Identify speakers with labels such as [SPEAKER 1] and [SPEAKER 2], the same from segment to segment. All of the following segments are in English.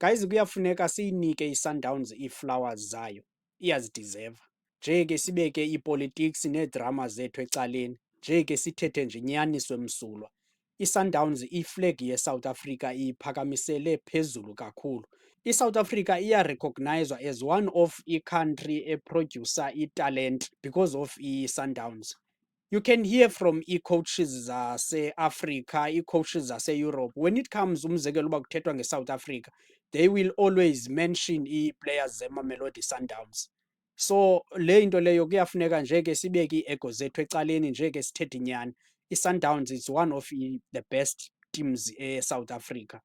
[SPEAKER 1] guys, kuyafuneka siyinike iSundowns ii-flowers zayo, iyazidiserva. Nje ke sibeke ii-politics needrama zethu ecaleni, nje ke sithethe nje inyaniso emsulwa. ISundowns iflag yeSouth Africa iyiphakamisele phezulu kakhulu. ISouth Africa iya-recognizwa as one of ii-country eprodyusa italent because of iSundowns. You can hear from ii-coaches zase-Africa, ii-coaches zase-Europe. When it comes umzekelo uba kuthethwa ngeSouth Africa, they will always mention ii-players zeMamelodi Sundowns. So le into leyo kuyafuneka nje ke sibeke ii-ego zethu ecaleni, nje ke sithethe inyani. ISundowns is one of the best teams eSouth Africa.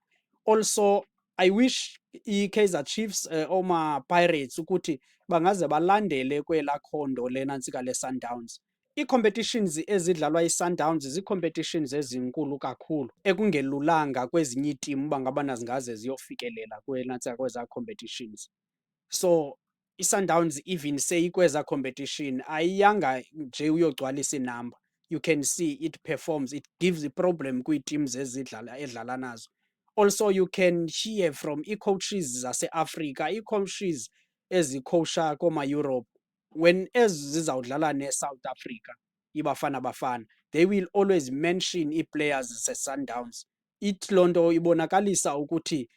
[SPEAKER 1] Also, I wish i-Kaizer Chiefs ooma-Pirates ukuthi bangaze balandele kwelaa khondo lenantsika leSundowns. Ii-competitions ezidlalwa yiSundowns zii-competitions ezinkulu kakhulu ekungelulanga kwezinye iitimu uba ngabana zingaze ziyofikelela kwenantsika kwezaa competitions. So iSundowns even seyikwezaa competition ayiyanga nje uyogcwalisa iinamba. You can see it performs, it gives i-problem kwii-teams edlala nazo. Also you can hear from ii-coaches zase-Africa, ii-coaches ezikhowusha kooma-Europe, when ezi zizawudlala neSouth Africa, iBafana Bafana, they will always mention ii-players zeSundowns. Ithi loo nto ibonakalisa ukuthi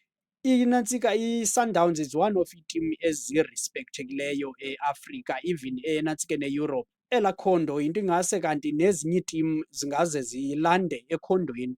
[SPEAKER 1] inantsika iSundowns is one of iitimu ezirespecthekileyo eAfrika, even enantsikeni eEurope. Elaa khondo yinto ingase kanti nezinye iitimu zingaze zilande ekhondweni.